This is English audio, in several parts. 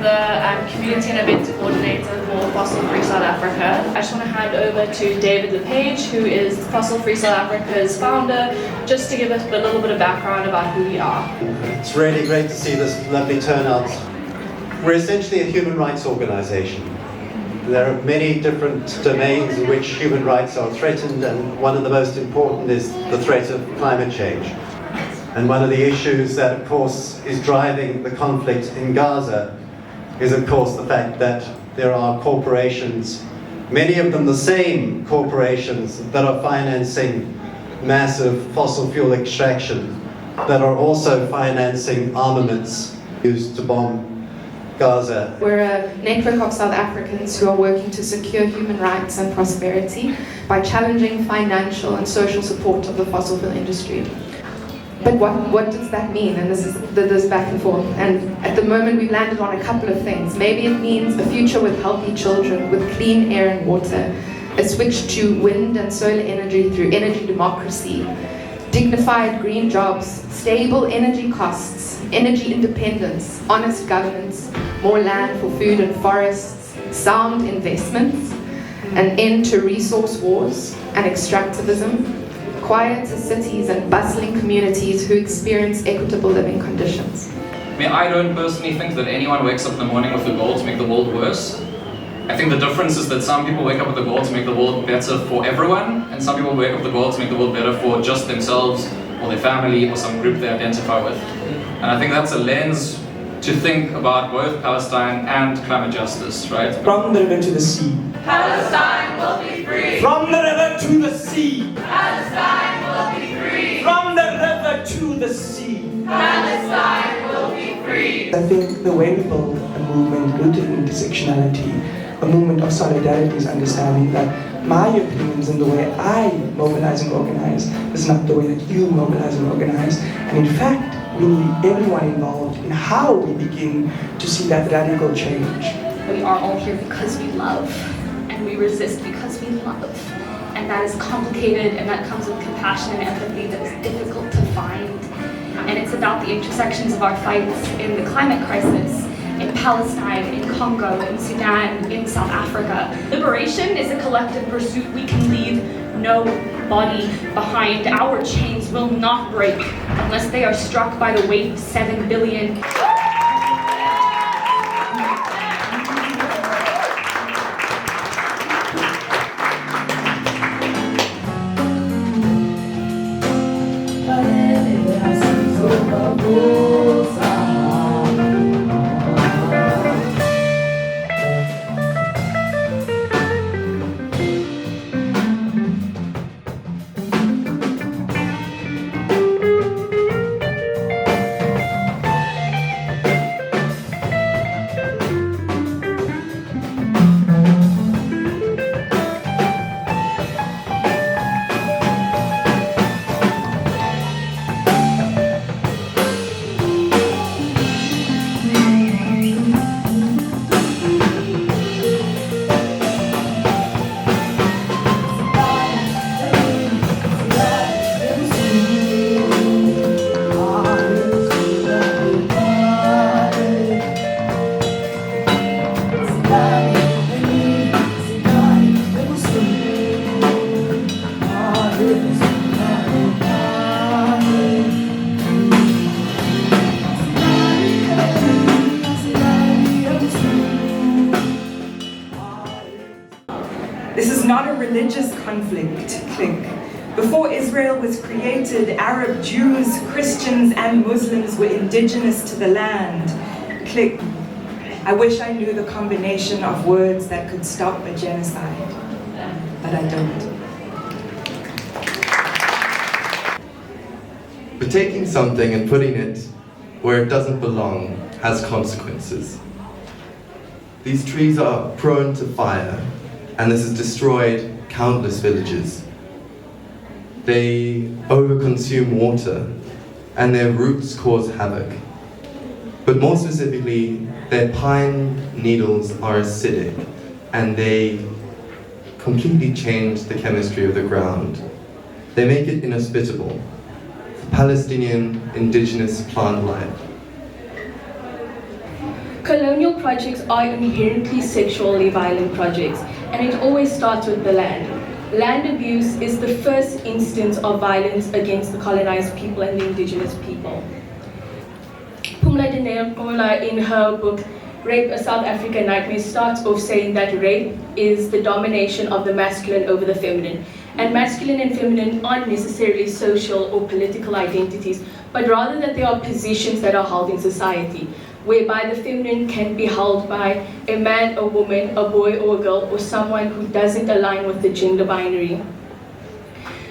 the Community and Event Coordinator for Fossil Free South Africa. I just want to hand over to David LePage, who is Fossil Free South Africa's founder, just to give us a little bit of background about who we are. It's really great to see this lovely turnout. We're essentially a human rights organisation. There are many different domains in which human rights are threatened, and one of the most important is the threat of climate change. And one of the issues that, of course, is driving the conflict in Gaza is, of course, the fact that there are corporations, many of them the same corporations, that are financing massive fossil fuel extraction, that are also financing armaments used to bomb Gaza. We're a network of South Africans who are working to secure human rights and prosperity by challenging financial and social support of the fossil fuel industry. But what does that mean? And this is back and forth. And at the moment we've landed on a couple of things. Maybe it means a future with healthy children, with clean air and water, a switch to wind and solar energy through energy democracy, dignified green jobs, stable energy costs, energy independence, honest governance, more land for food and forests, sound investments, an end to resource wars and extractivism, quieter cities and bustling communities who experience equitable living conditions. I mean, I don't personally think that anyone wakes up in the morning with the goal to make the world worse. I think the difference is that some people wake up with the goal to make the world better for everyone, and some people wake up with the goal to make the world better for just themselves, or their family, or some group they identify with. And I think that's a lens to think about both Palestine and climate justice, right? From the river to the sea. Palestine will be free. From the river to the sea. Palestine will be free. From the river to the sea. Palestine will be free. I think the way we build a movement rooted in intersectionality, a movement of solidarity, is understanding that my opinions and the way I mobilize and organize is not the way that you mobilize and organize. And in fact, we need everyone involved in how we begin to see that radical change. We are all here because we love, and we resist because we love. And that is complicated, and that comes with compassion and empathy that is difficult to find. And it's about the intersections of our fights in the climate crisis, in Palestine, in Congo, in Sudan, in South Africa. Liberation is a collective pursuit. We can leave nobody behind. Our chains will not break unless they are struck by the weight of 7 billion. This is not a religious conflict, click. Before Israel was created, Arab Jews, Christians, and Muslims were indigenous to the land, click. I wish I knew the combination of words that could stop a genocide, but I don't. But taking something and putting it where it doesn't belong has consequences. These trees are prone to fire, and this has destroyed countless villages. They overconsume water, and their roots cause havoc. But more specifically, their pine needles are acidic, and they completely change the chemistry of the ground. They make it inhospitable for Palestinian indigenous plant life. Colonial projects are inherently sexually violent projects, and it always starts with the land. Land abuse is the first instance of violence against the colonized people and the indigenous people. Pumla Dineo, in her book, Rape, a South African Nightmare, starts off saying that rape is the domination of the masculine over the feminine. And masculine and feminine aren't necessarily social or political identities, but rather that they are positions that are held in society, whereby the feminine can be held by a man, a woman, a boy or a girl, or someone who doesn't align with the gender binary.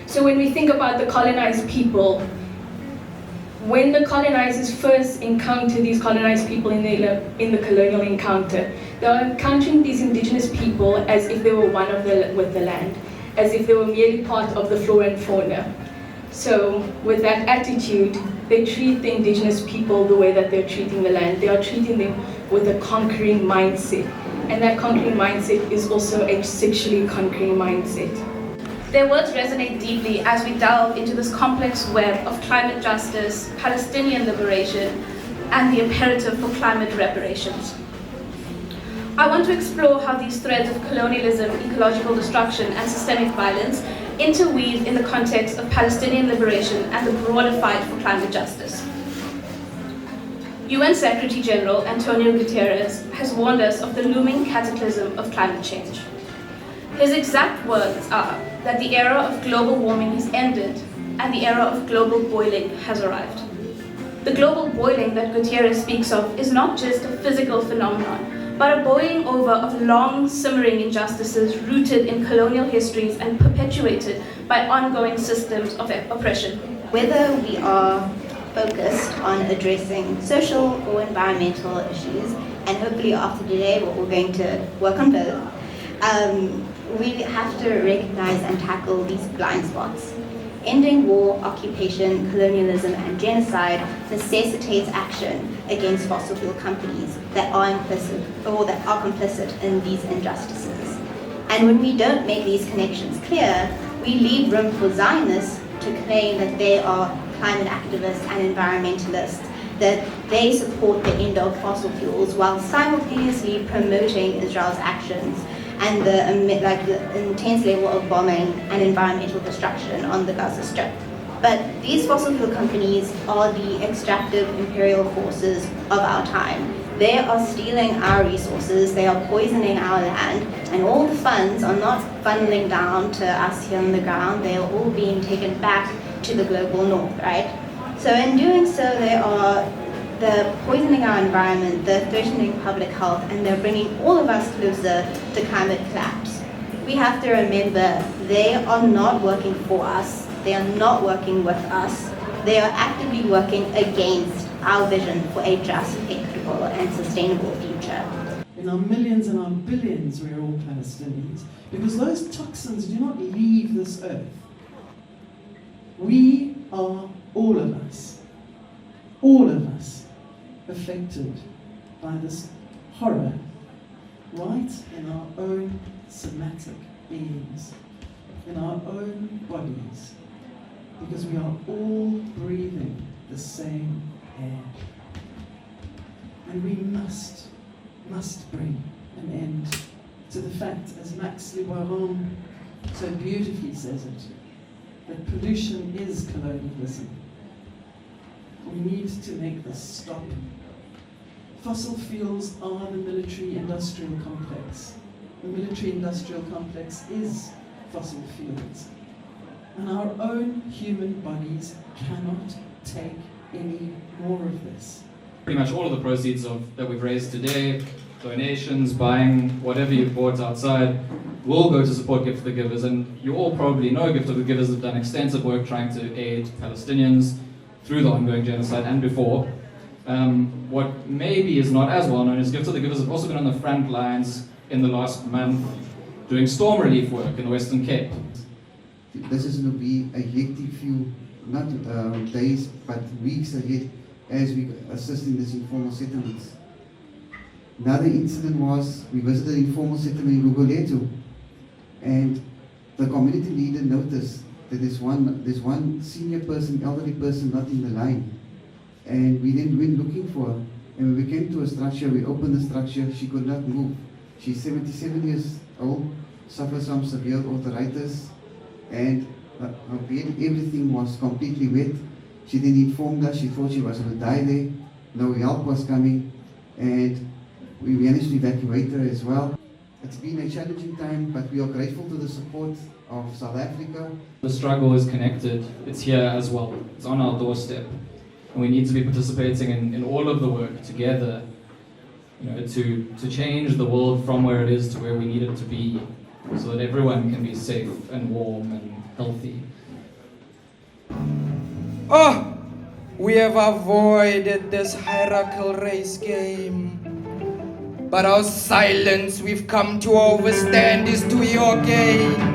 So when we think about the colonized people, when the colonizers first encounter these colonized people in the colonial encounter, they are encountering these indigenous people as if they were one with the land, as if they were merely part of the flora and fauna. So with that attitude, they treat the indigenous people the way that they're treating the land. They are treating them with a conquering mindset. And that conquering mindset is also a sexually conquering mindset. Their words resonate deeply as we delve into this complex web of climate justice, Palestinian liberation, and the imperative for climate reparations. I want to explore how these threads of colonialism, ecological destruction, and systemic violence interweave in the context of Palestinian liberation and the broader fight for climate justice. UN Secretary General Antonio Guterres has warned us of the looming cataclysm of climate change. His exact words are that the era of global warming has ended and the era of global boiling has arrived. The global boiling that Guterres speaks of is not just a physical phenomenon, but a boiling over of long simmering injustices rooted in colonial histories and perpetuated by ongoing systems of oppression. Whether we are focused on addressing social or environmental issues, and hopefully after today we're going to work on both, we have to recognize and tackle these blind spots. Ending war, occupation, colonialism, and genocide necessitates action against fossil fuel companies that are implicit or that are complicit in these injustices. And when we don't make these connections clear, we leave room for Zionists to claim that they are climate activists and environmentalists, that they support the end of fossil fuels while simultaneously promoting Israel's actions and the intense level of bombing and environmental destruction on the Gaza Strip. But these fossil fuel companies are the extractive imperial forces of our time. They are stealing our resources, they are poisoning our land, and all the funds are not funneling down to us here on the ground, they are all being taken back to the global north, right? So in doing so, they're poisoning our environment, they're threatening public health, and they're bringing all of us closer to climate collapse. We have to remember they are not working for us, they are not working with us, they are actively working against our vision for a just, equitable, and sustainable future. In our millions and our billions, we are all Palestinians, because those toxins do not leave this earth. We are, all of us, affected by this horror right in our own somatic beings, in our own bodies, because we are all breathing the same air. And we must bring an end to the fact, as Max Liboiron so beautifully says it, that pollution is colonialism. We need to make this stop. Fossil fuels are the military-industrial complex. The military-industrial complex is fossil fuels. And our own human bodies cannot take any more of this. Pretty much all of the proceeds that we've raised today, donations, buying whatever you've bought outside, will go to support Gift of the Givers. And you all probably know Gift of the Givers have done extensive work trying to aid Palestinians through the ongoing genocide and before. What maybe is not as well known is Gift of the Givers have also been on the front lines in the last month doing storm relief work in the Western Cape. This is going to be a hectic few, not days, but weeks ahead as we assist in these informal settlements. Another incident was, we visited an informal settlement in Guguletu, and the community leader noticed that there's one senior person, elderly person not in the line. And we then went looking for her, And when we came to a structure, we opened the structure, she could not move. She's 77 years old, suffers from severe arthritis, and her bed, everything was completely wet. She then informed us, she thought she was going to die there. No help was coming, and we managed to evacuate her as well. It's been a challenging time, but we are grateful to the support of South Africa. The struggle is connected, it's here as well, it's on our doorstep. And we need to be participating in all of the work together, to change the world from where it is to where we need it to be, so that everyone can be safe and warm and healthy. Oh, we have avoided this hierarchical race game. But our silence we've come to overstand is to your gain.